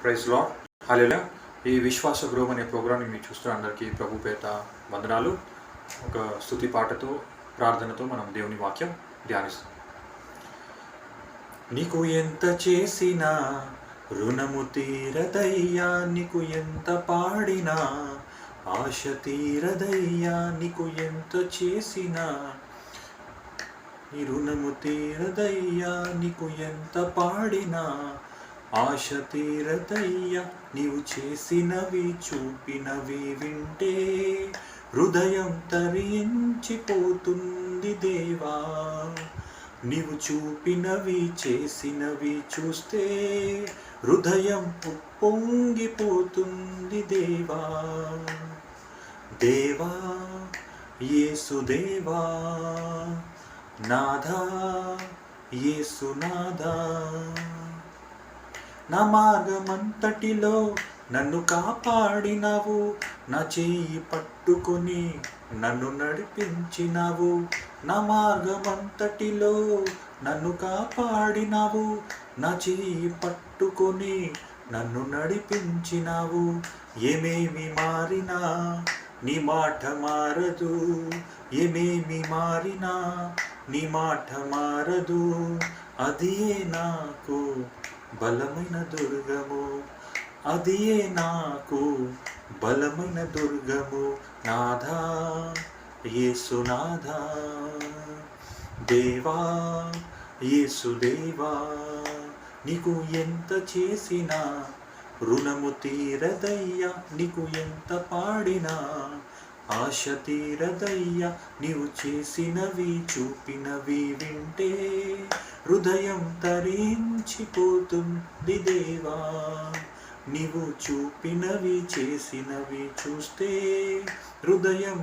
Praise lord. హల్లెలూయా. ఈ విశ్వాస గృహం అనే ప్రోగ్రామ్ని మీరు చూస్తున్న అందరికీ ప్రభు పేట వందనాలు. ఒక స్తుతి పాటతో ప్రార్థనతో మనం దేవుని వాక్యం ధ్యానిస్తాం. నీకు ఎంత చేసినా రుణము తీరదయ్యా, నీకు ఎంత పాడినా ఆశ తీరదయ్యా, నీకు ఎంత చేసినా నీ రుణము తీరదయ్యా, నీకు ఎంత పాడినా ఆశ తీరదయ్యా. నీవు చేసినవి చూపినవి వింటే హృదయం తరించిపోతుంది దేవా. నీవు చూపినవి చేసినవి చూస్తే హృదయం పొంగిపోతుంది దేవా. దేవా యేసుదేవా, నాథా యేసునాథా, నా మార్గమంతటిలో నన్ను కాపాడినావు, నా చేయి పట్టుకొని నన్ను నడిపించినావు. నా మార్గమంతటిలో నన్ను కాపాడినావు, నా చేయి పట్టుకొని నన్ను నడిపించినావు. ఏమేమి మారినా నీ మాట మారదు, ఏమేమి మారినా నీ మాట మారదు. అదియే నాకు బలమైన దుర్గము, అదియే నాకు బలమైన దుర్గము. నాథా యేసునాథా, దేవా యేసుదేవా, నీకు ఎంత చేసినా రుణము తీరదయ్యా, నీకు ఎంత పాడినా ఆశ తీరదయ్యా. నీవు చేసినవి చూపినవి వింటే హృదయం తరించిపోతుంది దేవా. నీవు చూపినవి చేసినవి చూస్తే హృదయం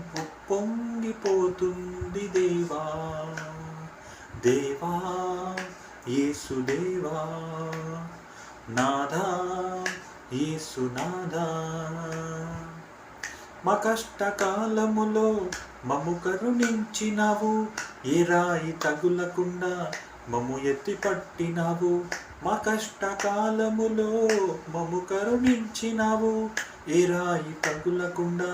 పొంగిపోతుంది దేవా. దేవా యేసుదేవా, నాథా యేసునాథా, మా కష్టకాలములో మమ్ము కరుణించినావు, ఏ రాయి తగులకుండా మమ్ము ఎత్తి పట్టినావు. మా కష్టకాలములో మమ్ము కరుణించినావు, ఏ రాయి తగులకుండా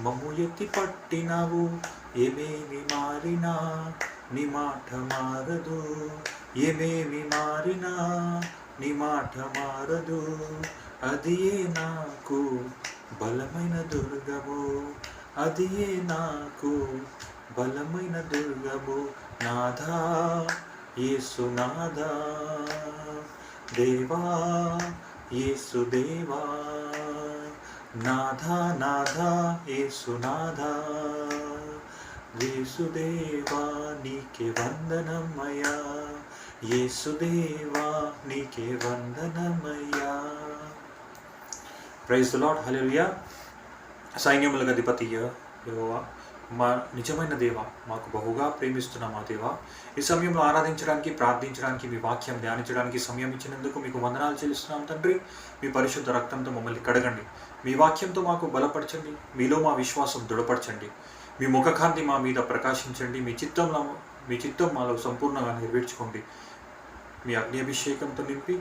మమ్ము ఎత్తి పట్టినావు. ఏమేమి మారినా నీ మాట మారదు, ఏమేమి మారినా నీ మాట మారదు. అదియే నాకు బలమైన దుర్గము, అదియే నాకు బలమైన దుర్గము. నాథా యేసునాథా, దేవా యేసుదేవా, నాథా నాథా యేసునాథా, యేసుదేవా నీకే వందనమయ్యా, యేసుదేవా నీకే వందనమయ్యా. Praise the lord. హల్లెలూయా. సైన్యములకు అధిపతి యెహోవా, మా నిజమైన దేవ, మాకు బహుగా ప్రేమిస్తున్న మా దేవ, ఈ సమయంలో ఆరాధించడానికి ప్రార్థించడానికి మీ వాక్యం ధ్యానించడానికి సమయం ఇచ్చినందుకు మీకు వందనాలు చెల్లిస్తున్నాం తండ్రి. మీ పరిశుద్ధ రక్తంతో మమ్మల్ని కడగండి, మీ వాక్యంతో మాకు బలపరచండి, మీలో మా విశ్వాసం దృఢపరచండి, మీ ముఖకాంతి మా మీద ప్రకాశించండి, మీ చిత్తం మాలో సంపూర్ణంగా నెరవేర్చుకోండి. మీ అగ్ని అభిషేకంతో నింపి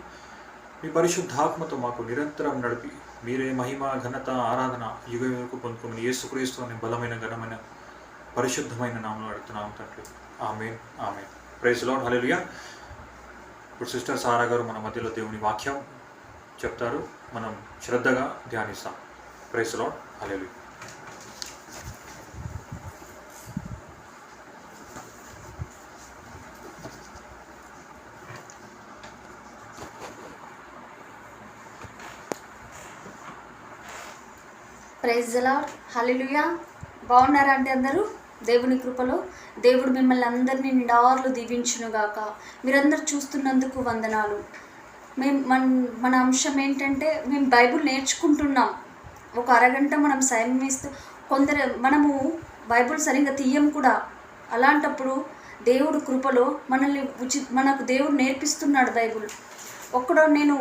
మీ పరిశుద్ధాత్మతో మాకు నిరంతరం నడిపి మీరే మహిమ ఘనత ఆరాధన యుగ యుగకు పొందుకుని యేసుక్రీస్తు అనే బలమైన ఘనమైన పరిశుద్ధమైన నామములో అడుగుతున్నాం తండ్రి. Amen amen. Praise the lord. Hallelujah. ఇప్పుడు సిస్టర్ సారా గారు మన మధ్యలో దేవుని వాక్యం చెప్తారు, మనం శ్రద్ధగా ధ్యానిస్తాం. Praise the lord. Hallelujah. Praise the lord. Hallelujah. బాగున్నారా అండి అందరూ? దేవుని కృపలో దేవుడు మిమ్మల్ని అందరినీ నిండార్లు దీవించునుగాక. మీరందరూ చూస్తున్నందుకు వందనాలు. మన అంశం ఏంటంటే, మేము బైబుల్ నేర్చుకుంటున్నాం. ఒక అరగంట మనం సమయం ఇస్తూ మనము బైబుల్ సరిగ్గా తీయం కూడా. అలాంటప్పుడు దేవుడు కృపలో మనకు దేవుడు నేర్పిస్తున్నాడు బైబుల్. నేను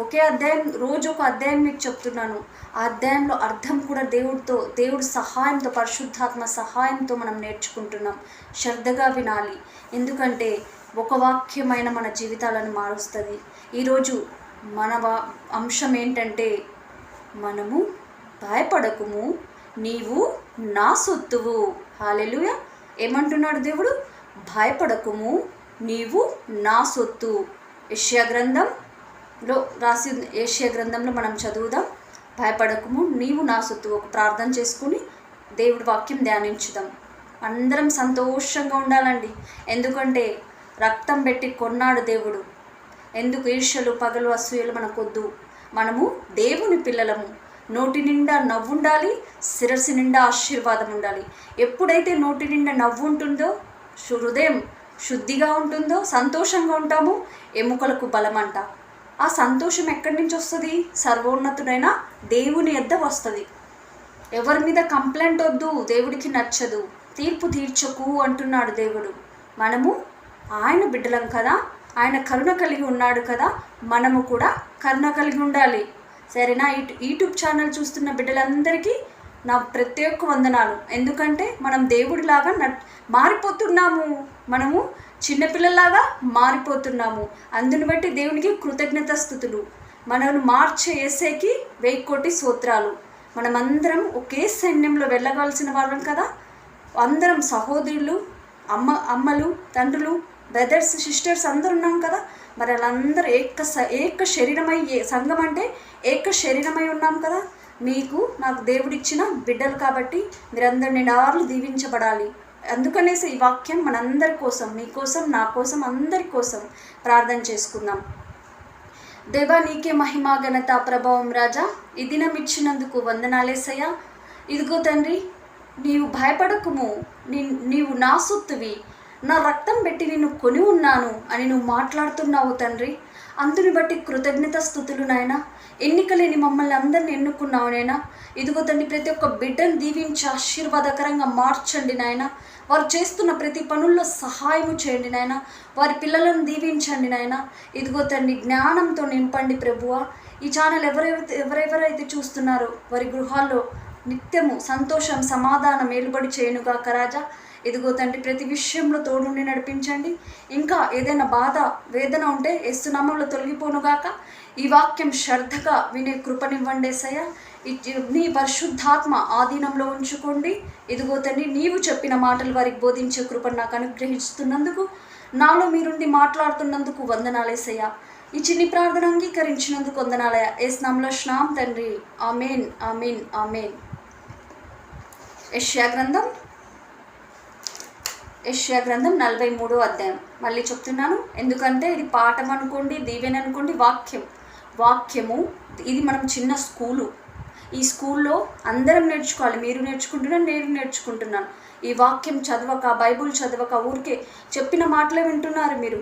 ఒకే అధ్యాయం, రోజు ఒక అధ్యాయం మీకు చెప్తున్నాను. ఆ అధ్యాయంలో అర్థం కూడా దేవుడి సహాయంతో, పరిశుద్ధాత్మ సహాయంతో మనం నేర్చుకుంటున్నాం. శ్రద్ధగా వినాలి, ఎందుకంటే ఒక వాక్యమైన మన జీవితాలను మారుస్తుంది. ఈరోజు మన అంశం ఏంటంటే మనము భయపడకుము, నీవు నా సొత్తువు. హల్లెలూయా. ఏమంటున్నాడు దేవుడు? భయపడకుము, నీవు నా సొత్తు. యెషయా గ్రంథంలో రాసి ఉంది. యెషయా గ్రంథంలో మనం చదువుదాం. భయపడకుము, నీవు నా సొత్తు. ఒక ప్రార్థన చేసుకుని దేవుడి వాక్యం ధ్యానించుదాం. అందరం సంతోషంగా ఉండాలండి. ఎందుకంటే రక్తం పెట్టి కొన్నాడు దేవుడు. ఎందుకు ఈర్ష్యలు, పగలు, అసూయలు మనకొద్దు. మనము దేవుని పిల్లలము. నోటి నిండా నవ్వు ఉండాలి, శిరస్సు నిండా ఆశీర్వాదం ఉండాలి. ఎప్పుడైతే నోటి నిండా నవ్వు ఉంటుందో, హృదయం శుద్ధిగా ఉంటుందో, సంతోషంగా ఉంటామో, ఎముకలకు బలమంట. ఆ సంతోషం ఎక్కడి నుంచి వస్తుంది? సర్వోన్నతుడైన దేవుని యొద్ద వస్తుంది. ఎవరి మీద కంప్లైంట్ వద్దు, దేవుడికి నచ్చదు. తీర్పు తీర్చకు అంటున్నాడు దేవుడు. మనము ఆయన బిడ్డలం కదా, ఆయన కరుణ కలిగి ఉన్నాడు కదా, మనము కూడా కరుణ కలిగి ఉండాలి. సరేనా? యూట్యూబ్ ఛానల్ చూస్తున్న బిడ్డలందరికీ నా ప్రత్యేక వందనాలు. ఎందుకంటే మనం దేవుడిలాగా మారిపోతున్నాము. మనము చిన్నపిల్లలాగా మారిపోతున్నాము. అందుని బట్టి దేవునికి కృతజ్ఞత స్థుతులు. మనల్ని మార్చే యేసేకి 1000 కోటి స్తోత్రాలు. మనమందరం ఒకే సైన్యంలో వెళ్ళవలసిన వాళ్ళం కదా. అందరం సహోదరులు, అమ్మలు, తండ్రులు, బ్రదర్స్, సిస్టర్స్ అందరూ ఉన్నాం కదా. మరి వాళ్ళందరూ ఏక శరీరమై, సంఘం అంటే ఏక శరీరమై ఉన్నాం కదా. మీకు నాకు దేవుడిచ్చిన బిడ్డలు కాబట్టి మీరందరూ నిండార్లు దీవించబడాలి. అందుకనేసి ఈ వాక్యం మనందరి కోసం, మీకోసం, నా కోసం, అందరి కోసం ప్రార్థన చేసుకుందాం. దేవా, నీకే మహిమ, ఘనత, ప్రభావం రాజా. ఈ దినం ఇచ్చినందుకు వందనాలేసయ్యా. ఇదిగో తండ్రి, నీవు భయపడకుము, నీవు నా సొత్తువి, నా రక్తం పెట్టి నిన్ను కొని ఉన్నాను అని నువ్వు మాట్లాడుతున్నావు తండ్రి. అందుని బట్టి కృతజ్ఞత స్థుతులు నాయన. ఎన్నికలేని మమ్మల్ని అందరిని ఎన్నుకున్నావు నాయన. ఇదిగో తండ్రి, ప్రతి ఒక్క బిడ్డను దీవించి ఆశీర్వాదకరంగా మార్చండి నాయన. వారు చేస్తున్న ప్రతి పనుల్లో సహాయము చేయండి నాయన. వారి పిల్లలను దీవించండి నాయన. ఇదిగో తండ్రి, జ్ఞానంతో నింపండి ప్రభువా. ఈ ఛానల్ ఎవరెవరైతే చూస్తున్నారో వారి గృహాల్లో నిత్యము సంతోషం, సమాధానం ఏలుబడి చేయనుగాక రాజా. ఇదిగో తండ్రి, ప్రతి విషయంలో తోడుండి నడిపించండి. ఇంకా ఏదైనా బాధ, వేదన ఉంటే యేసు నామములో తొలగిపోనుగాక. ఈ వాక్యం శ్రద్ధగా వినే కృపనివ్వండి యేసయ్యా. నీ పరిశుద్ధాత్మ ఆధీనంలో ఉంచుకోండి. ఇదిగో తండ్రి, నీవు చెప్పిన మాటలు వారికి బోధించే కృపను నాకు అనుగ్రహిస్తున్నందుకు, నాలో మీరుండి మాట్లాడుతున్నందుకు వందనాలేసయ్యా. ఈ చిన్ని ప్రార్థన అంగీకరించినందుకు వందనాలయ. యేసు నామములో స్నాం తండ్రి. ఆమేన్, ఆమేన్, ఆమేన్. యెషయా గ్రంథం 43వ అధ్యాయం. మళ్ళీ చెప్తున్నాను, ఎందుకంటే ఇది పాఠం అనుకోండి, దీవెన అనుకోండి, వాక్యము. ఇది మనం చిన్న స్కూలు. ఈ స్కూల్లో అందరం నేర్చుకోవాలి. మీరు నేర్చుకుంటున్నారు, నేను నేర్చుకుంటున్నాను. ఈ వాక్యం చదవక, బైబుల్ చదవక, ఊరికే చెప్పిన మాటలే వింటున్నారు. మీరు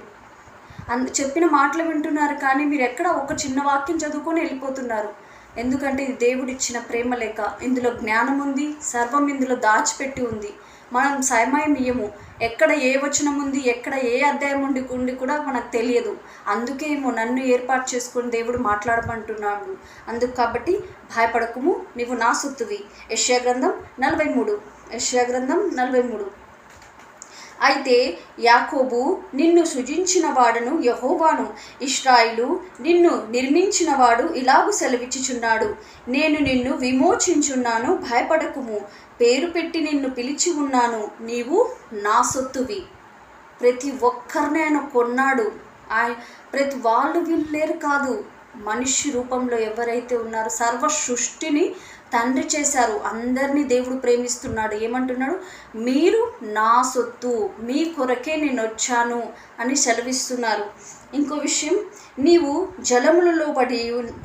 చెప్పిన మాటలు వింటున్నారు, కానీ మీరు ఎక్కడ ఒక చిన్న వాక్యం చదువుకొని వెళ్ళిపోతున్నారు. ఎందుకంటే ఇది దేవుడిచ్చిన ప్రేమ లేక. ఇందులో జ్ఞానం ఉంది, సర్వం ఇందులో దాచిపెట్టి ఉంది. మనం సమయం ఇయ్యము. ఎక్కడ ఏ వచనం ఉంది, ఎక్కడ ఏ అధ్యాయం ఉండి కూడా మనకు తెలియదు. అందుకేమో నన్ను ఏర్పాటు చేసుకొని దేవుడు మాట్లాడమంటున్నాడు. కాబట్టి భయపడకుము, నీవు నా సొత్తువి. యెషయా గ్రంథం 43. అయితే యాకోబు నిన్ను సృజించిన వాడును యెహోవాను, ఇశ్రాయేలు నిన్ను నిర్మించినవాడు ఇలాగు సెలవిచ్చుచున్నాడు, నేను నిన్ను విమోచించున్నాను, భయపడకుము, పేరు పెట్టి నిన్ను పిలిచి ఉన్నాను, నీవు నా సొత్తువి. ప్రతి ఒక్కరిని ఆయన కొన్నాడు. ప్రతి వాళ్ళు వీళ్ళు లేరు కాదు, మనిషి రూపంలో ఎవరైతే ఉన్నారో సర్వ సృష్టిని తండ్రి చేశారు. అందరినీ దేవుడు ప్రేమిస్తున్నాడు. ఏమంటున్నాడు? మీరు నా సొత్తు, మీ కొరకే నేను వచ్చాను అని సెలవిస్తున్నారు. ఇంకో విషయం, నీవు జలములలో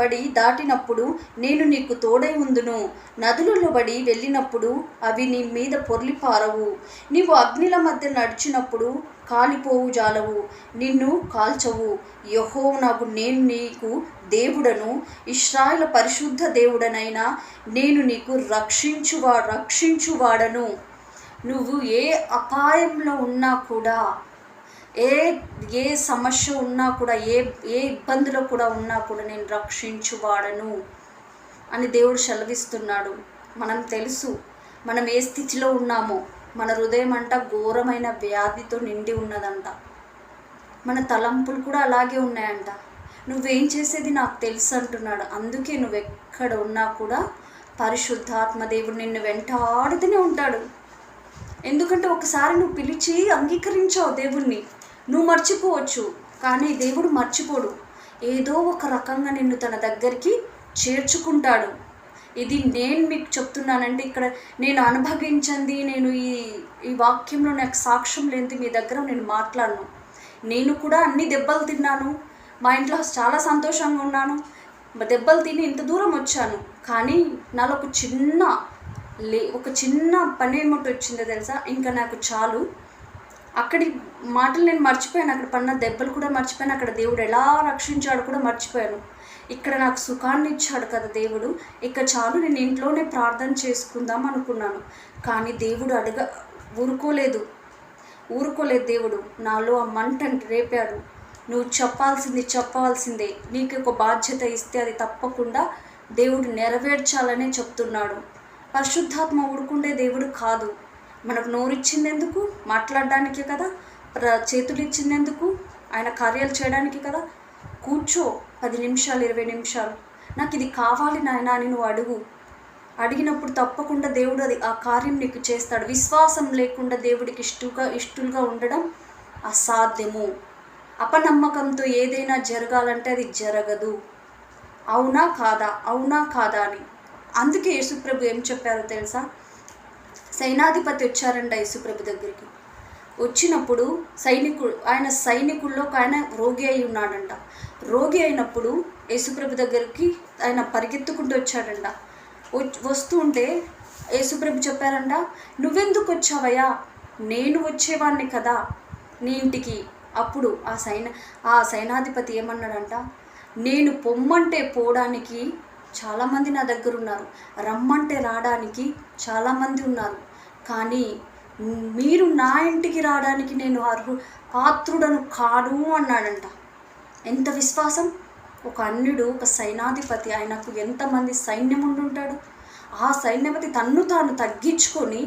పడి దాటినప్పుడు నేను నీకు తోడై ఉందును, నదులలో పడి వెళ్ళినప్పుడు అవి నీ మీద పొర్లి పారవు, నీవు అగ్నిల మధ్య నడిచినప్పుడు కాలిపోవు జాలవు, నిన్ను కాల్చవు. యెహోవానగు నేను నీకు దేవుడను, ఇశ్రాయేలు పరిశుద్ధ దేవుడనైనా నేను నీకు రక్షించువాడను. నువ్వు ఏ అపాయంలో ఉన్నా కూడా, ఏ సమస్య ఉన్నా కూడా, ఏ ఇబ్బందిలో కూడా ఉన్నా కూడా నేను రక్షించువాడను అని దేవుడు సెలవిస్తున్నాడు. మనం తెలుసు మనం ఏ స్థితిలో ఉన్నామో. మన హృదయం అంట ఘోరమైన వ్యాధితో నిండి ఉన్నదంట. మన తలంపులు కూడా అలాగే ఉన్నాయంట. నువ్వేం చేసేది నాకు తెలుసు అంటున్నాడు. అందుకే నువ్వు ఎక్కడ ఉన్నా కూడా పరిశుద్ధాత్మ దేవుడు నిన్ను వెంటాడుతూనే ఉంటాడు. ఎందుకంటే ఒకసారి నువ్వు పిలిచి అంగీకరించావు దేవుణ్ణి, నువ్వు మర్చిపోవచ్చు, కానీ దేవుడు మర్చిపోడు. ఏదో ఒక రకంగా నిన్ను తన దగ్గరికి చేర్చుకుంటాడు. ఇది నేను మీకు చెప్తున్నానంటే ఇక్కడ నేను అనుభవించింది, నేను ఈ వాక్యంలో నాకు సాక్ష్యం లేనిది మీ దగ్గర నేను మాట్లాడను. నేను కూడా అన్ని దెబ్బలు తిన్నాను, మా ఇంట్లో చాలా సంతోషంగా ఉన్నాను, దెబ్బలు తిని ఇంత దూరం వచ్చాను. కానీ నాలో ఒక చిన్న పని ఏమిటి వచ్చిందో తెలుసా, ఇంకా నాకు చాలు, అక్కడి మాటలు నేను మర్చిపోయాను, అక్కడ పడిన దెబ్బలు కూడా మర్చిపోయాను, అక్కడ దేవుడు ఎలా రక్షించాడు కూడా మర్చిపోయాను. ఇక్కడ నాకు సుఖాన్ని ఇచ్చాడు కదా దేవుడు, ఇక చాలు, నేను ఇంట్లోనే ప్రార్థన చేసుకుందాం అనుకున్నాను. కానీ దేవుడు ఊరుకోలేదు దేవుడు. నాలో ఆ మంటను రేపాడు. నువ్వు చెప్పాల్సిందే, నీకు ఒక బాధ్యత ఇస్తే అది తప్పకుండా దేవుడు నెరవేర్చాలనే చెప్తున్నాడు. పరిశుద్ధాత్మ ఊరుకుండే దేవుడు కాదు. మనకు నోరిచ్చింది ఎందుకు? మాట్లాడడానికే కదా. చేతులు ఇచ్చింది ఎందుకు? ఆయన కార్యాలు చేయడానికి కదా. కూర్చో 10 నిమిషాలు 20 నిమిషాలు, నాకు ఇది కావాలి నాయనా అని నువ్వు అడిగినప్పుడు తప్పకుండా దేవుడు ఆ కార్యం నీకు చేస్తాడు. విశ్వాసం లేకుండా దేవుడికి ఇష్టలుగా ఉండడం అసాధ్యము. అపనమ్మకంతో ఏదైనా జరగాలంటే అది జరగదు. అవునా కాదా అని. అందుకే యేసుప్రభు ఏం చెప్పారో తెలుసా? సైనాధిపతి వచ్చారంట యేసుప్రభు దగ్గరికి. వచ్చినప్పుడు ఆయన సైనికుల్లో ఆయన రోగి అయి ఉన్నాడంట. రోగి అయినప్పుడు యేసుప్రభు దగ్గరికి ఆయన పరిగెత్తుకుంటూ వచ్చాడంట. వస్తూ ఉంటే యేసుప్రభు చెప్పారంట, నువ్వెందుకు వచ్చావయ్యా? నేను వచ్చేవాడిని కదా నీ ఇంటికి. అప్పుడు ఆ సైనాధిపతి ఏమన్నాడంట, నేను పొమ్మంటే పోవడానికి చాలామంది నా దగ్గర ఉన్నారు, రమ్మంటే రావడానికి చాలామంది ఉన్నారు, కానీ మీరు నా ఇంటికి రావడానికి నేను పాత్రుడను కాడు అన్నాడంట. ఎంత విశ్వాసం! ఒక అన్యుడు, ఒక సైనాధిపతి, ఆయనకు ఎంతమంది సైన్యం ఉండుంటాడు. ఆ సైన్యపతి తన్ను తాను తగ్గించుకొని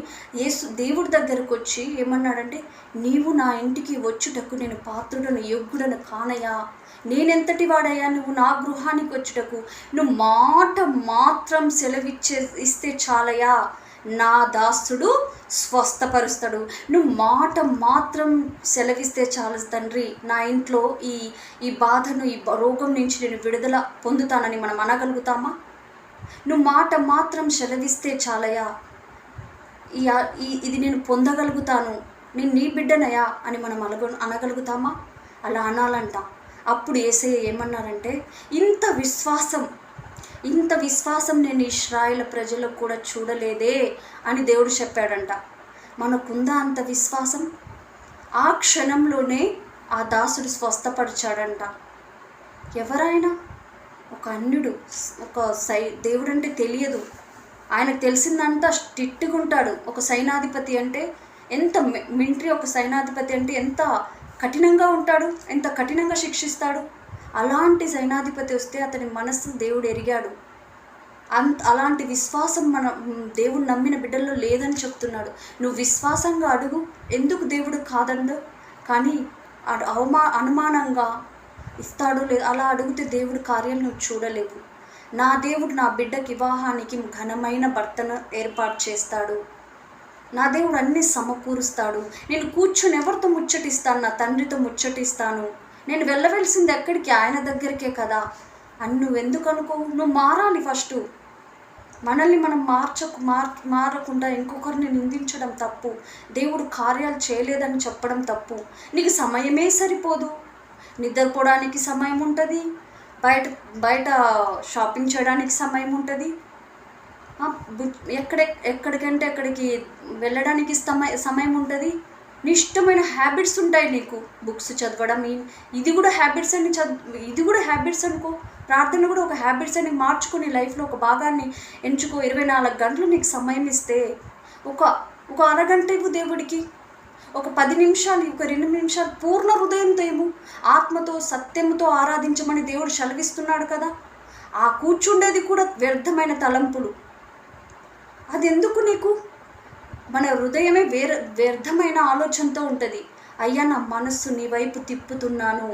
దేవుడి దగ్గరకు వచ్చి ఏమన్నాడంటే, నీవు నా ఇంటికి వచ్చుటకు నేను పాత్రుడను యోగ్యుడను కానయా? నేనెంతటి వాడయ్యా నువ్వు నా గృహానికి వచ్చుటకు? నువ్వు మాట మాత్రం ఇస్తే చాలయా, నా దాసుడు స్వస్థపరుస్తాడు. నువ్వు మాట మాత్రం సెలవిస్తే చాలు తండ్రి, నా ఇంట్లో ఈ బాధను, ఈ రోగం నుంచి నేను విడుదల పొందుతానని మనం అనగలుగుతామా? నువ్వు మాట మాత్రం సెలవిస్తే చాలయా, ఇది నేను పొందగలుగుతాను, నేను నీ బిడ్డనయా అని మనం అనగలుగుతామా? అలా అనాలంట. అప్పుడు యేసయ్య ఏమన్నారంటే, ఇంత విశ్వాసం నేను ఇశ్రాయేలు ప్రజలకు కూడా చూడలేదే అని దేవుడు చెప్పాడంట. మనకుందా అంత విశ్వాసం? ఆ క్షణంలోనే ఆ దాసుడు స్వస్థపరిచాడంట. ఎవరైనా ఒక అన్యుడు, దేవుడు అంటే తెలియదు, ఆయనకు తెలిసిందంతా స్ట్రిక్ట్గా ఉంటాడు. ఒక సైనాధిపతి అంటే ఎంత మిలిటరీ, ఒక సైనాధిపతి అంటే ఎంత కఠినంగా ఉంటాడు, ఎంత కఠినంగా శిక్షిస్తాడు. అలాంటి సైనాధిపతి వస్తే అతని మనస్సు దేవుడు ఎరిగాడు. అలాంటి విశ్వాసం మన దేవుడు నమ్మిన బిడ్డల్లో లేదని చెప్తున్నాడు. నువ్వు విశ్వాసంగా అడుగు, ఎందుకు దేవుడు కాదండు? కానీ అనుమానంగా ఇస్తాడో లేదు, అలా అడిగితే దేవుడు కార్యాలు నువ్వు చూడలేవు. నా దేవుడు నా బిడ్డకి వివాహానికి ఘనమైన భర్తను ఏర్పాటు చేస్తాడు. నా దేవుడు అన్నీ సమకూరుస్తాడు. నేను కూర్చొని ఎవరితో ముచ్చటిస్తాను? నా తండ్రితో ముచ్చటిస్తాను. నేను వెళ్ళవలసింది ఎక్కడికి? ఆయన దగ్గరికే కదా అని నువ్వెందుకు అనుకోవు? నువ్వు మారాలి ఫస్ట్. మనల్ని మనం మారకుండా ఇంకొకరిని నిందించడం తప్పు. దేవుడు కార్యాలు చేయలేదని చెప్పడం తప్పు. నీకు సమయమే సరిపోదు. నిద్రపోవడానికి సమయం ఉంటుంది, బయట షాపింగ్ చేయడానికి సమయం ఉంటుంది, ఎక్కడికంటే అక్కడికి వెళ్ళడానికి సమయం ఉంటుంది. నీ ఇష్టమైన హ్యాబిట్స్ ఉంటాయి నీకు. బుక్స్ చదవడం, ఇది కూడా హ్యాబిట్స్ అనుకో. ప్రార్థన కూడా ఒక హ్యాబిట్స్ అని మార్చుకొని లైఫ్లో ఒక భాగాన్ని ఎంచుకో. 24 గంటలు నీకు సమయం ఇస్తే ఒక అరగంట ఇవ్వు దేవుడికి, ఒక 10 నిమిషాలు, ఒక 2 నిమిషాలు పూర్ణ హృదయంతో ఏమో ఆత్మతో సత్యంతో ఆరాధించమని దేవుడు సెలవిస్తున్నాడు కదా. ఆ కూర్చుండేది కూడా వ్యర్థమైన తలంపులు. అది ఎందుకు నీకు? మన హృదయమే వ్యర్థమైన ఆలోచనతో ఉంటుంది. అయ్యా నా మనస్సు నీ వైపు తిప్పుతున్నాను,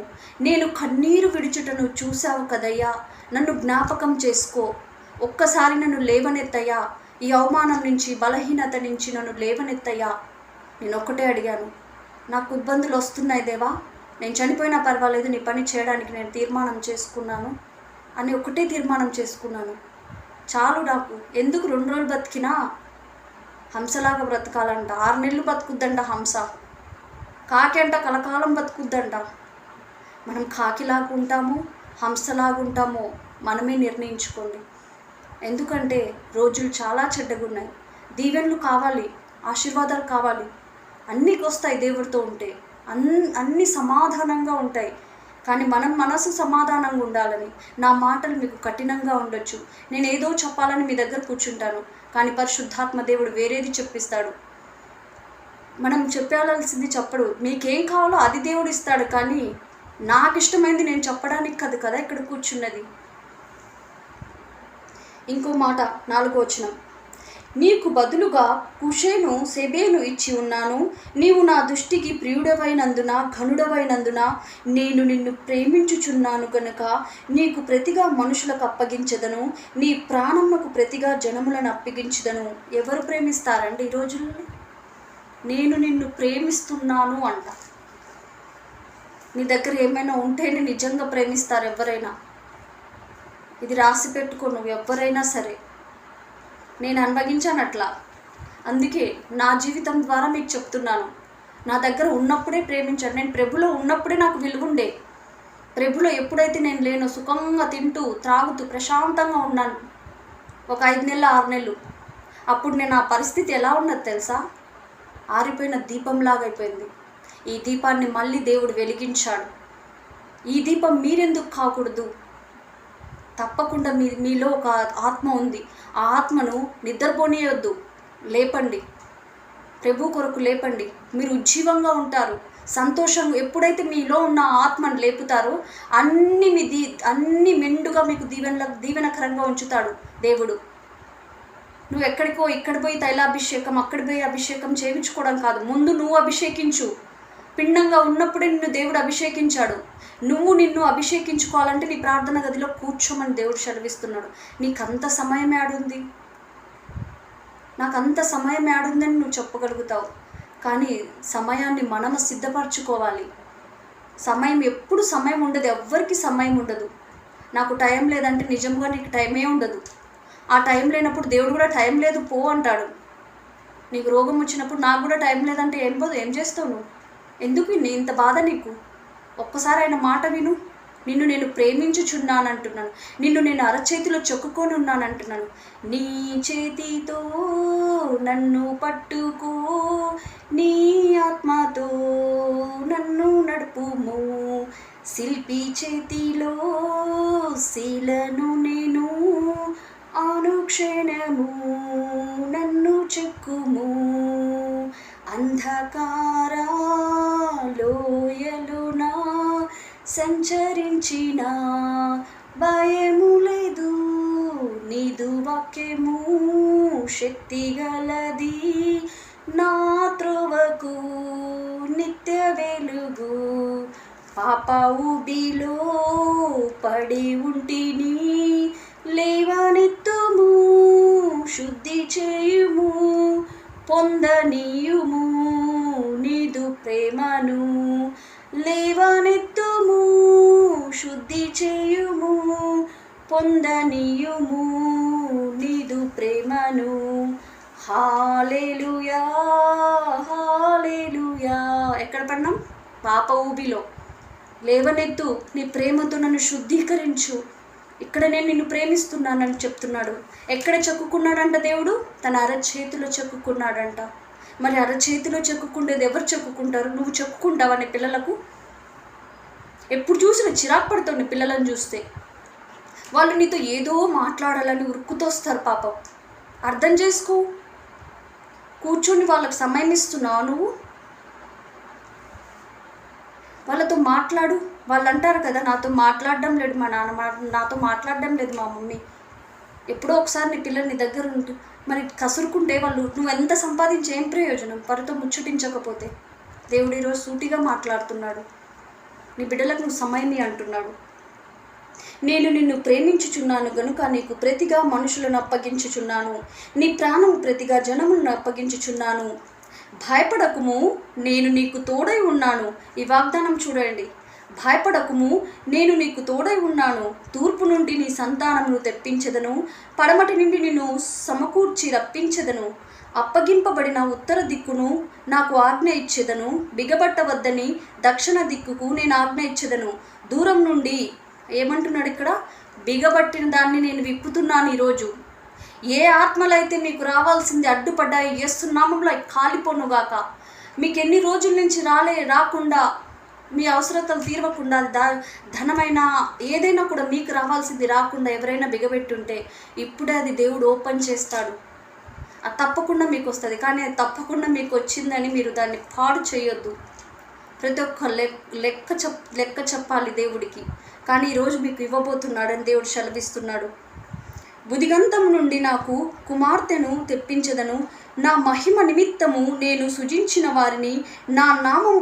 నేను కన్నీరు విడుచుటను చూశావు కదయ్యా, నన్ను జ్ఞాపకం చేసుకో, ఒక్కసారి నన్ను లేవనెత్తయ్యా, ఈ అవమానం నుంచి బలహీనత నుంచి నన్ను లేవనెత్తయ్యా. నేను ఒక్కటే అడిగాను, నాకు ఇబ్బందులు వస్తున్నాయి దేవా, నేను చనిపోయినా పర్వాలేదు నీ పని చేయడానికి నేను తీర్మానం చేసుకున్నాను అని ఒకటే తీర్మానం చేసుకున్నాను. చాలు నాకు. ఎందుకు 2 రోజులు బతికినా హంసలాగా బ్రతకాలంట, 6 నెలలు బతుకుద్దంట హంస. కాకి అంట కలకాలం బతుకుద్దంట. మనం కాకిలాగా ఉంటామో హంసలాగా ఉంటామో మనమే నిర్ణయించుకోండి. ఎందుకంటే రోజులు చాలా చెడ్డగా ఉన్నాయి. దీవెనలు కావాలి, ఆశీర్వాదాలు కావాలి, అన్నీ వస్తాయి దేవుడితో ఉంటే, అన్నీ సమాధానంగా ఉంటాయి. కానీ మనం మనసు సమాధానంగా ఉండాలని. నా మాటలు మీకు కఠినంగా ఉండొచ్చు, నేను ఏదో చెప్పాలని మీ దగ్గర కూర్చుంటాను, కానీ పరిశుద్ధాత్మ దేవుడు వేరేది చెప్పిస్తాడు. మనం చెప్పాల్సింది చెప్పడు. మీకేం కావాలో అది దేవుడు ఇస్తాడు, కానీ నాకు ఇష్టమైంది నేను చెప్పడానికి కాదు కదా ఇక్కడ కూర్చున్నది. ఇంకో మాట 4వ వచనం, నీకు బదులుగా కుషేను సెబేను ఇచ్చి ఉన్నాను, నీవు నా దృష్టికి ప్రియుడవైనందున ఘనుడవైనందున నేను నిన్ను ప్రేమించుచున్నాను గనుక నీకు ప్రతిగా మనుషులకు అప్పగించదను, నీ ప్రాణమునకు ప్రతిగా జనములను అప్పగించదను. ఎవరు ప్రేమిస్తారండి ఈ రోజుల్లో? నేను నిన్ను ప్రేమిస్తున్నాను అంట. నీ దగ్గర ఏమైనా ఉంటేనే నిజంగా ప్రేమిస్తారు ఎవరైనా. ఇది రాసి పెట్టుకో, నువ్వు ఎవరైనా సరే. నేను అనుభవించాను అట్లా. అందుకే నా జీవితం ద్వారా మీకు చెప్తున్నాను, నా దగ్గర ఉన్నప్పుడే ప్రేమించాను. నేను ప్రభులో ఉన్నప్పుడే నాకు విలువ ఉండే. ప్రభులో ఎప్పుడైతే నేను లేనో సుఖంగా తింటూ త్రాగుతూ ప్రశాంతంగా ఉన్నాను ఒక 5 నెలలు 6 నెలలు, అప్పుడు నేను ఆ పరిస్థితి ఎలా ఉన్నది తెలుసా? ఆరిపోయిన దీపంలాగా అయిపోయింది. ఈ దీపాన్ని మళ్ళీ దేవుడు వెలిగించాడు. ఈ దీపం మీరెందుకు కాకూడదు? తప్పకుండా మీలో ఒక ఆత్మ ఉంది. ఆ ఆత్మను నిద్రపోనీయొద్దు, లేపండి. ప్రభు కొరకు లేపండి. మీరు ఉజ్జీవంగా ఉంటారు, సంతోషంగా. ఎప్పుడైతే మీలో ఉన్న ఆత్మను లేపుతారో అన్ని మెండుగా మీకు దీవెనకరంగా ఉంచుతాడు దేవుడు. నువ్వు ఎక్కడికో ఇక్కడ పోయి తైలాభిషేకం, అక్కడ పోయి అభిషేకం చేయించుకోవడం కాదు. ముందు నువ్వు అభిషేకించు. పిండంగా ఉన్నప్పుడే నిన్ను దేవుడు అభిషేకించాడు. నువ్వు నిన్ను అభిషేకించుకోవాలంటే నీ ప్రార్థన గదిలో కూర్చోమని దేవుడు సెలవిస్తున్నాడు. నీకంత సమయం ఏడుంది? నాకంత సమయం ఏడుందని నువ్వు చెప్పగలుగుతావు, కానీ సమయాన్ని మనము సిద్ధపరచుకోవాలి. ఎప్పుడు సమయం ఉండదు, ఎవ్వరికి సమయం ఉండదు. నాకు టైం లేదంటే నిజంగా నీకు టైమే ఉండదు. ఆ టైం లేనప్పుడు దేవుడు కూడా టైం లేదు పో అంటాడు. నీకు రోగం వచ్చినప్పుడు నాకు కూడా టైం లేదంటే ఏం చేస్తావు నువ్వు? ఎందుకు ఇంత బాధ నీకు? ఒక్కసారి ఆయన మాట విను. నిన్ను నేను ప్రేమించుచున్నానంటున్నాను, నిన్ను నేను అరచేతిలో చెక్కుకొని ఉన్నానంటున్నాను. నీ చేతితో నన్ను పట్టుకో, నీ ఆత్మతో నన్ను నడుపుము, శిల్పి చేతిలో శీలను నేను, అనుక్షణము నన్ను చెక్కుము, అంధకార లోయలునా సంచరించిన భయము లేదు, నీదు వాక్యము శక్తి గలది, నా త్రోవకు నిత్య వెలుగు. పాప ఊబిలో పడి ఉంటిని, లేవనెత్తుము, శుద్ధి చేయుము, పొందనీయుము నీదు ప్రేమను. లేవనెత్తుము, శుద్ధి చేయుము, పొందనీయుము నీదు ప్రేమను. హల్లెలూయా హల్లెలూయా. ఎక్కడ పడినాం? పాప ఊబిలో. లేవనెత్తు, నీ ప్రేమతో నన్ను శుద్ధీకరించు. ఇక్కడ నేను నిన్ను ప్రేమిస్తున్నానని చెప్తున్నాడు. ఎక్కడ చెక్కుకున్నాడంట దేవుడు? తన అరచేతిలో చెక్కుకున్నాడంట. మరి అరచేతిలో చెక్కుకుండేది ఎవరు చెక్కుకుంటారు? నువ్వు చెక్కుకుంటావా నీ పిల్లలకు? ఎప్పుడు చూసినా చిరాకు పడుతుంది పిల్లలను చూస్తే. వాళ్ళు నీతో ఏదో మాట్లాడాలని ఉరుక్కుతోస్తారు పాపం. అర్థం చేసుకో. కూర్చొని వాళ్ళకి సమయం ఇస్తున్నావు నువ్వు? వాళ్ళతో మాట్లాడు. వాళ్ళు అంటారు కదా, నాతో మాట్లాడడం లేదు మా నాన్న, నాతో మాట్లాడడం లేదు మా మమ్మీ. ఎప్పుడో ఒకసారి నీ పిల్లలు నీ దగ్గర ఉంటూ మరి కసురుకుంటే వాళ్ళు నువ్వు ఎంత సంపాదించి ఏం ప్రయోజనం వారితో ముచ్చటించకపోతే? దేవుడు ఈరోజు సూటిగా మాట్లాడుతున్నాడు. నీ బిడ్డలకు నువ్వు సమయమి అంటున్నాడు. నేను నిన్ను ప్రేమించుచున్నాను గనుక నీకు ప్రతిగా మనుషులను అప్పగించుచున్నాను, నీ ప్రాణము ప్రతిగా జనములను అప్పగించుచున్నాను. భయపడకుము, నేను నీకు తోడై ఉన్నాను. ఈ వాగ్దానం చూడండి. భయపడకుము, నేను నీకు తోడై ఉన్నాను. తూర్పు నుండి నీ సంతానమును తెప్పించెదను, పడమటి నుండి నిన్ను సమకూర్చి రప్పించెదను. అప్పగింపబడిన ఉత్తర దిక్కును నాకు ఆజ్ఞ ఇచ్చెదను, బిగబట్టవద్దని దక్షిణ దిక్కుకు నేను ఆజ్ఞ ఇచ్చెదను. దూరం నుండి ఏమంటున్నాడు ఇక్కడ? బిగబట్టిన దాన్ని నేను విప్పుతున్నాను. ఈరోజు ఏ ఆత్మలైతే మీకు రావాల్సింది అడ్డుపడ్డాయి, యేసు నామములో కాలిపోనుగాక. మీకు ఎన్ని రోజుల నుంచి రాకుండా మీ అవసరతలు తీరవకుండా ధనమైన ఏదైనా కూడా మీకు రావాల్సింది రాకుండా ఎవరైనా బిగబెట్టుంటే ఇప్పుడే అది దేవుడు ఓపెన్ చేస్తాడు. అది తప్పకుండా మీకు వస్తుంది. కానీ అది తప్పకుండా మీకు వచ్చిందని మీరు దాన్ని పాడు చేయొద్దు. ప్రతి ఒక్క లెక్క చెప్పాలి దేవుడికి. కానీ ఈరోజు మీకు ఇవ్వబోతున్నాడని దేవుడు సెలవిస్తున్నాడు. బుదిగంతం నుండి నాకు కుమార్తెను తెప్పించదను, నా మహిమ నిమిత్తము నేను సృజించిన వారిని, నా నామము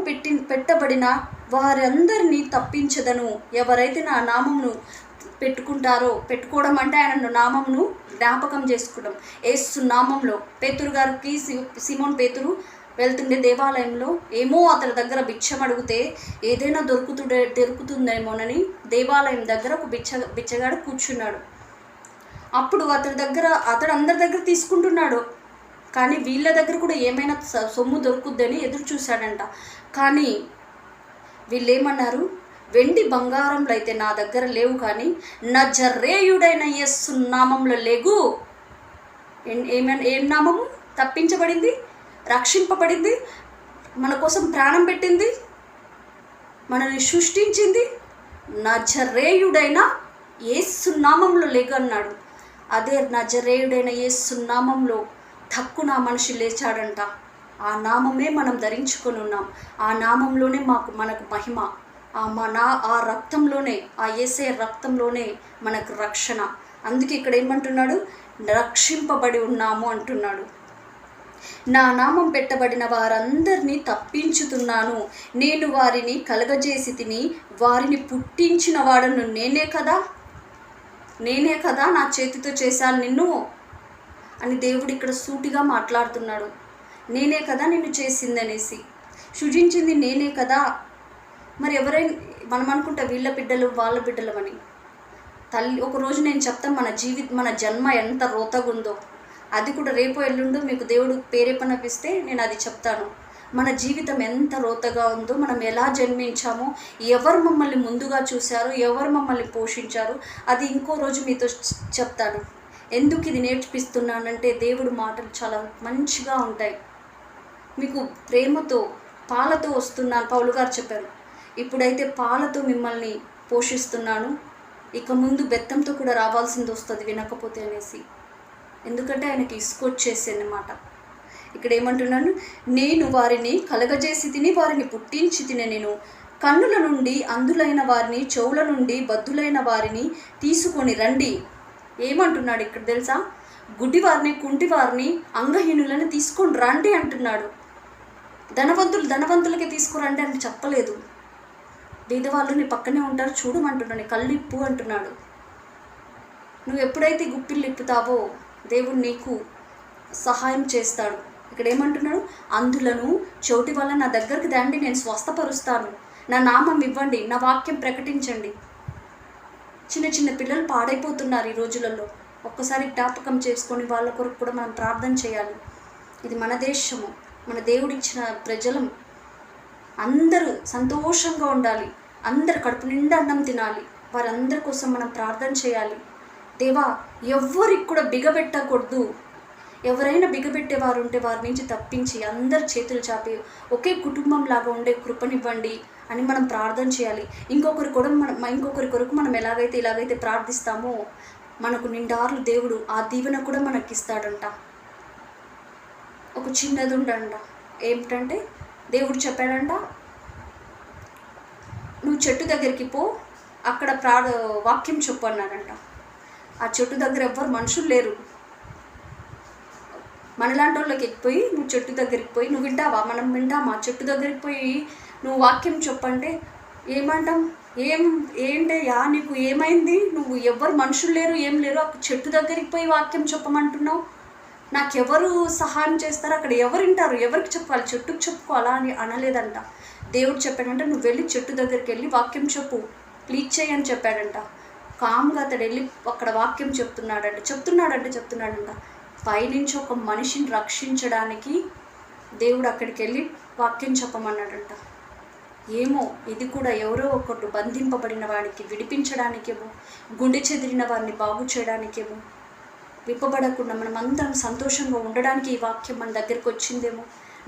పెట్టబడిన వారందరినీ తప్పించదను. ఎవరైతే నా నామమును పెట్టుకోవడం అంటే ఆయన నామమును జ్ఞాపకం చేసుకోవడం. యేసు నామంలో పేతురు గారికి సిమోన్ పేతురు వెళ్తుండే దేవాలయంలో ఏమో అతని దగ్గర భిక్షం అడిగితే ఏదైనా దొరుకుతుందేమోనని దేవాలయం దగ్గర ఒక బిచ్చగాడు కూర్చున్నాడు. అప్పుడు అతడు అందరి దగ్గర తీసుకుంటున్నాడు. కానీ వీళ్ళ దగ్గర కూడా ఏమైనా సొమ్ము దొరుకుద్దని ఎదురు చూశాడంట. కానీ వీళ్ళు ఏమన్నారు? వెండి బంగారంలో అయితే నా దగ్గర లేవు, కానీ నజరేయుడైన యేసు నామంలో లేగు. ఏం నామము? తప్పించబడింది, రక్షింపబడింది, మన కోసం ప్రాణం పెట్టింది, మనల్ని సృష్టించింది. నజరేయుడైన యేసు నామంలో లేగు అన్నాడు. అదే నజరేయుడైన యేసు నామంలో తక్కువ మనిషి లేచాడంట. ఆ నామమే మనం ధరించుకొని ఉన్నాం. ఆ నామంలోనే మనకు మహిమ. ఆ రక్తంలోనే, ఆ యేసయ్య రక్తంలోనే మనకు రక్షణ. అందుకే ఇక్కడ ఏమంటున్నాడు? రక్షింపబడి ఉన్నాము అంటున్నాడు. నా నామం పెట్టబడిన వారందరినీ తప్పించుతున్నాను. నేను వారిని కలగజేసి తిని వారిని పుట్టించిన వాడను నేనే కదా నా చేతితో చేశాను నిన్ను అని దేవుడు ఇక్కడ సూటిగా మాట్లాడుతున్నాడు. నేనే కదా నిన్ను చేసింది అనేసి, సృజించింది నేనే కదా. మరి ఎవరైనా మనం అనుకుంటా వీళ్ళ బిడ్డలు వాళ్ళ బిడ్డలు అని. ఒకరోజు నేను చెప్తాను మన జన్మ ఎంత రోతగుందో. అది కూడా రేపు ఎల్లుండో మీకు దేవుడు ప్రేరేపణపిస్తే నేను అది చెప్తాను. మన జీవితం ఎంత రోతగా ఉందో, మనం ఎలా జన్మించామో, ఎవరు మమ్మల్ని ముందుగా చూశారు, ఎవరు మమ్మల్ని పోషించారు, అది ఇంకో రోజు మీతో చెప్తాను. ఎందుకు ఇది నేర్పిస్తున్నానంటే దేవుడు మాటలు చాలా మంచిగా ఉంటాయి. మీకు ప్రేమతో పాలతో వస్తున్నాను. పౌలు గారు చెప్పారు, ఇప్పుడైతే పాలతో మిమ్మల్ని పోషిస్తున్నాను, ఇక ముందు బెత్తంతో కూడా రావాల్సింది వస్తుంది వినకపోతే అనేసి. ఎందుకంటే ఆయనకి ఇసుకొచ్చేసి అన్నమాట. ఇక్కడ ఏమంటున్నాను? నేను వారిని కలగజేసి తిని వారిని పుట్టించి తిని, నేను కన్నుల నుండి అంధులైన వారిని, చెవుల నుండి బద్దులైన వారిని తీసుకొని రండి. ఏమంటున్నాడు ఇక్కడ తెలుసా? గుడ్డివారిని, కుంటివారిని, అంగహీనులను తీసుకొని రండి అంటున్నాడు. ధనవంతులకి తీసుకురండి అని చెప్పలేదు. బీదవాళ్ళు నీ పక్కనే ఉంటారు చూడమంటున్నాడు. కళ్ళిప్పు అంటున్నాడు. నువ్వు ఎప్పుడైతే గుప్పిళ్ళు ఇప్పుతావో దేవుడు నీకు సహాయం చేస్తాడు. ఇక్కడ ఏమంటున్నాడు? అందులను చోటి వల్ల నా దగ్గరికి దండి, నేను స్వస్థపరుస్తాను. నా నామం ఇవ్వండి, నా వాక్యం ప్రకటించండి. చిన్న పిల్లలు పాడైపోతున్నారు ఈ రోజులలో. ఒక్కసారి జ్ఞాపకం చేసుకొని వాళ్ళ కొరకు కూడా మనం ప్రార్థన చేయాలి. ఇది మన దేశము, మన దేవుడిచ్చిన ప్రజలం. అందరూ సంతోషంగా ఉండాలి, అందరు కడుపు నిండా అన్నం తినాలి. వారందరి కోసం మనం ప్రార్థన చేయాలి. దేవా, ఎవ్వరికి కూడా బిగబెట్టకూడదు. ఎవరైనా బిగబెట్టేవారు ఉంటే వారి నుంచి తప్పించి అందరు చేతులు చాపి ఒకే కుటుంబం లాగా ఉండే కృపనివ్వండి అని మనం ప్రార్థన చేయాలి. ఇంకొకరి కొరకు మనం ఇలాగైతే ప్రార్థిస్తామో మనకు నిండార్లు దేవుడు ఆ దీవెన కూడా మనకి ఇస్తాడంట. ఒక చిన్నది ఉండంట. ఏమిటంటే దేవుడు చెప్పాడంట, నువ్వు చెట్టు దగ్గరికి పో, అక్కడ వాక్యం చెప్పు అన్నాడంట. ఆ చెట్టు దగ్గర ఎవ్వరు మనుషులు లేరు. మనలాంటి వాళ్ళకి ఎక్కిపోయి నువ్వు చెట్టు దగ్గరికి పోయి నువ్వు వింటావా, మనం వింటామా? చెట్టు దగ్గరికి పోయి నువ్వు వాక్యం చెప్పంటే ఏమంటాం? ఏంటయ్యా నీకు ఏమైంది? నువ్వు ఎవరు మనుషులు లేరు, ఏం లేరు, అక్కడ చెట్టు దగ్గరికి పోయి వాక్యం చెప్పమంటున్నావు, నాకెవరు సహాయం చేస్తారు, అక్కడ ఎవరు వింటారు, ఎవరికి చెప్పాలి, చెట్టుకు చెప్పుకోవాలా అని అనలేదంట. దేవుడు చెప్పాడంటే నువ్వు వెళ్ళి చెట్టు దగ్గరికి వెళ్ళి వాక్యం చెప్పు, ప్లీజ్ చేయి అని చెప్పాడంట. కామ్గా అతడు వెళ్ళి అక్కడ వాక్యం చెప్తున్నాడంట. పైనుంచి ఒక మనిషిని రక్షించడానికి దేవుడు అక్కడికి వెళ్ళి వాక్యం చెప్పమన్నాడంట. ఏమో ఇది కూడా ఎవరో ఒకటి బంధింపబడిన వాడికి విడిపించడానికేమో, గుండె చెదిరిన వారిని బాగు చేయడానికేమో, విప్పబడకుండా మనం అందరం సంతోషంగా ఉండడానికి ఈ వాక్యం మన దగ్గరికి వచ్చిందేమో,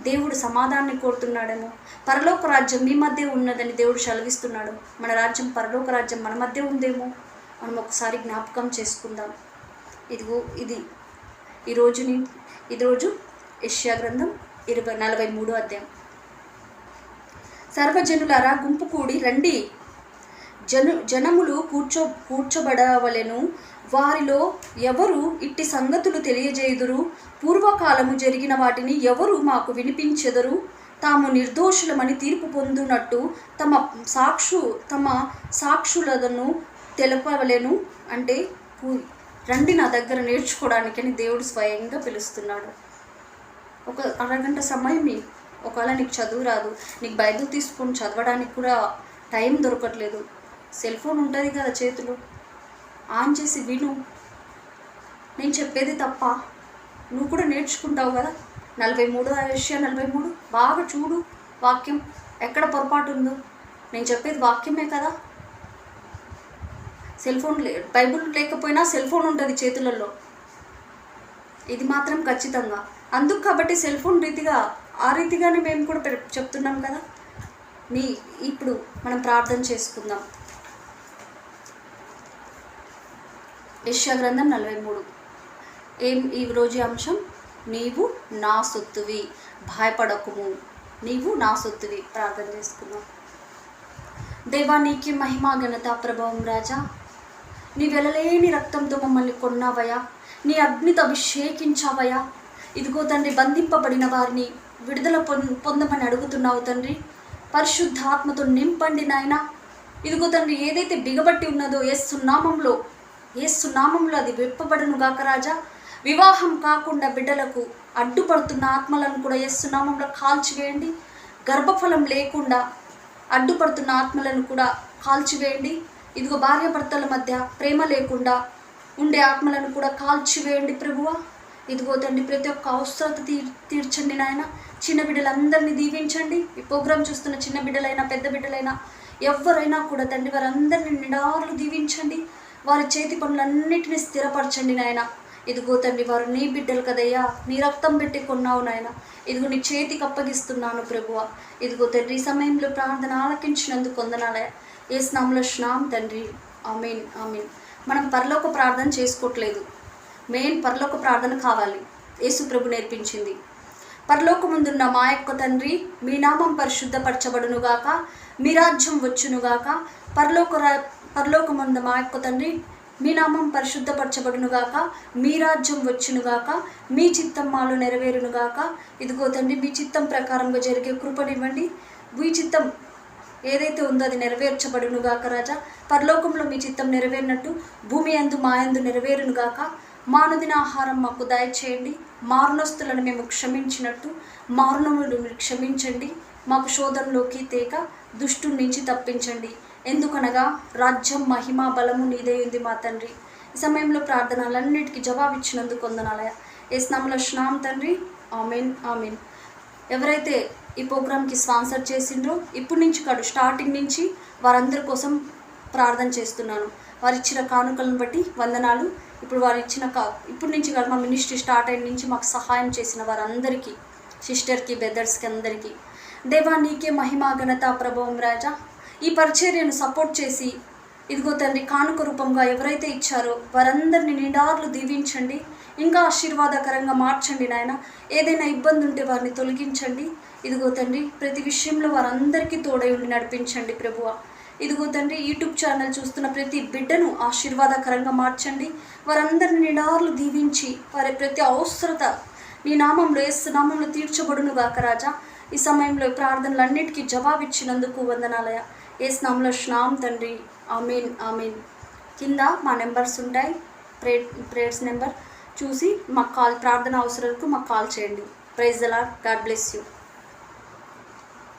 దేవుడు సమాధానాన్ని కోరుతున్నాడేమో. పరలోక రాజ్యం మీ మధ్య ఉన్నదని దేవుడు సెలవిస్తున్నాడు. మన రాజ్యం, పరలోక రాజ్యం మన మధ్య ఉందేమో మనం ఒకసారి జ్ఞాపకం చేసుకుందాం. ఇదిగో ఈరోజు యెషయా గ్రంథం 43వ అధ్యాయం. సర్వజనులారా గుంపు కూడి రండి, జనములు కూర్చోబడవలెను, వారిలో ఎవరు ఇట్టి సంగతులు తెలియజేయుదురు? పూర్వకాలము జరిగిన వాటిని ఎవరు మాకు వినిపించెదరు? తాము నిర్దోషులమని తీర్పు పొందునట్టు తమ సాక్షులను తెలపవలెను. అంటే రండి నా దగ్గర నేర్చుకోవడానికని దేవుడు స్వయంగా పిలుస్తున్నాడు. ఒక అరగంట సమయం ఒకవేళ నీకు చదువు రాదు, నీకు బైబిల్ తీసుకొని చదవడానికి కూడా టైం దొరకట్లేదు, సెల్ ఫోన్ ఉంటుంది కదా చేతిలో, ఆన్ చేసి విను. నేను చెప్పేది తప్ప నువ్వు కూడా నేర్చుకుంటావు కదా. 43 బాగా చూడు వాక్యం, ఎక్కడ పొరపాటు ఉందో. నేను చెప్పేది వాక్యమే కదా. సెల్ ఫోన్ బైబిల్ లేకపోయినా సెల్ ఫోన్ ఉంటుంది చేతులలో, ఇది మాత్రం ఖచ్చితంగా. అందుకు కాబట్టి సెల్ ఫోన్ ఆ రీతిగానే మేము కూడా చెప్తున్నాం కదా. ఇప్పుడు మనం ప్రార్థన చేసుకుందాం. యెషయా గ్రంథం 43. ఈరోజు అంశం, నీవు నా సొత్తువి, భయపడకుము, నీవు నా సొత్తువి. ప్రార్థన చేసుకుందాం. దేవా, నీకి మహిమ, ఘనత, ప్రభావం. రాజా, నీ వెలలేని రక్తంతో మమ్మల్ని కొన్నావయ్యా, నీ అగ్నితో అభిషేకించావయ్యా. ఇదిగో తండ్రి, బంధింపబడిన వారిని విడుదల పొందమని అడుగుతున్నావు తండ్రి. పరిశుద్ధాత్మతో నింపండి నాయన. ఇదిగో తండ్రి, ఏదైతే బిగబట్టి ఉన్నదో యేసు నామములో అది విప్పబడును గాక రాజా. వివాహం కాకుండా బిడ్డలకు అడ్డుపడుతున్న ఆత్మలను కూడా యేసు నామములో కాల్చివేయండి. గర్భఫలం లేకుండా అడ్డుపడుతున్న ఆత్మలను కూడా కాల్చివేయండి. ఇదిగో భార్యాభర్తల మధ్య ప్రేమ లేకుండా ఉండే ఆత్మలను కూడా కాల్చివేయండి ప్రభువా. ఇదిగో తండ్రి, ప్రతి ఒక్క అవసరత తీర్చండి నాయన. చిన్న బిడ్డలందరినీ దీవించండి. ఈ ప్రోగ్రాం చూస్తున్న చిన్న బిడ్డలైనా పెద్ద బిడ్డలైనా ఎవరైనా కూడా తండ్రి, వారందరినీ నిండారులు దీవించండి. వారి చేతి పనులన్నిటినీ స్థిరపరచండి నాయన. ఇదిగో తండ్రి, వారు నీ బిడ్డలు కదయ్యా, నీ రక్తం పెట్టి కొన్నావు నాయన. ఇదిగో నీ చేతికి అప్పగిస్తున్నాను ప్రభువా. ఇదిగో తండ్రి, ఈ సమయంలో ప్రార్థన ఆలకించినందుకు వందనాలయ్యా. యేసు నామములో స్నాం తండ్రి, ఆమేన్, ఆమేన్. మనం పరలోక ప్రార్థన చేసుకోవట్లేదు, మెయిన్ పరలోక ప్రార్థన కావాలి. యేసు ప్రభు నేర్పించింది. పరలోకముందున్న మా యొక్క తండ్రి, మీ నామం పరిశుద్ధపరచబడునుగాక, మీ రాజ్యం వచ్చునుగాక. పరలోకముందు మా యొక్క తండ్రి, మీ నామం పరిశుద్ధపరచబడునుగాక, మీ రాజ్యం వచ్చునుగాక, మీ చిత్తం మాలో నెరవేరునుగాక. ఇదిగో తండ్రి, మీ చిత్తం ప్రకారంగా జరిగే కృపనివ్వండి. మీ చిత్తం ఏదైతే ఉందో అది నెరవేర్చబడునుగాక రాజా. పరలోకంలో మీ చిత్తం నెరవేరినట్టు భూమి యందు మా యందు నెరవేరునుగాక. మానుదిన ఆహారం మాకు దయచేయండి. మారునస్తులను మేము క్షమించినట్టు మారునములను మీరు క్షమించండి. మాకు శోధనలోకి తేక దుష్టుని నుంచి తప్పించండి. ఎందుకనగా రాజ్యం, మహిమ, బలము నీదే ఉంది మా తండ్రి. ఈ సమయంలో ప్రార్థనలన్నిటికీ జవాబిచ్చినందుకు వందనాలయ. యేసు నామములో స్నాం తండ్రి, ఆమేన్, ఆమేన్. ఎవరైతే ఈ ప్రోగ్రామ్కి స్పాన్సర్ చేసిండ్రో ఇప్పటి నుంచి కాదు, స్టార్టింగ్ నుంచి వారందరి కోసం ప్రార్థన చేస్తున్నాను. వారు ఇచ్చిన కానుకలను బట్టి వందనాలు. ఇప్పుడు వారు ఇచ్చిన ఇప్పటి నుంచి కాదు, మా మినిస్ట్రీ స్టార్ట్ అయిన నుంచి మాకు సహాయం చేసిన వారందరికీ, సిస్టర్కి, బ్రదర్స్కి అందరికీ దేవా నీకే మహిమ, ఘనత, ప్రభావం. రాజా, ఈ పరిచర్యను సపోర్ట్ చేసి ఇదిగో తండ్రి కానుక రూపంగా ఎవరైతే ఇచ్చారో వారందరినీ నిండార్లు దీవించండి. ఇంకా ఆశీర్వాదకరంగా మార్చండి నాయన. ఏదైనా ఇబ్బంది ఉంటే వారిని తొలగించండి. ఇదిగో తండ్రి, ప్రతి విషయంలో వారందరికీ తోడై ఉండి నడిపించండి ప్రభువా. ఇదిగో తండ్రి, యూట్యూబ్ ఛానల్ చూస్తున్న ప్రతి బిడ్డను ఆశీర్వాదకరంగా మార్చండి. వారందరిని నిండార్లు దీవించి వారి ప్రతి అవసరత నీ నామంలో యేసు నామంలో తీర్చబడును గాక రాజా. ఈ సమయంలో ఈ ప్రార్థనలన్నిటికీ జవాబిచ్చినందుకు వందనాలయ. యేసు నామంలో స్నామం తండ్రి. ఆమేన్ ఆమేన్. కింద మా నెంబర్స్ ఉంటాయి, ప్రేయర్స్ నెంబర్ చూసి మాకు ప్రార్థన అవసరాలకు మాకు కాల్ చేయండి. Praise the lord. God bless you.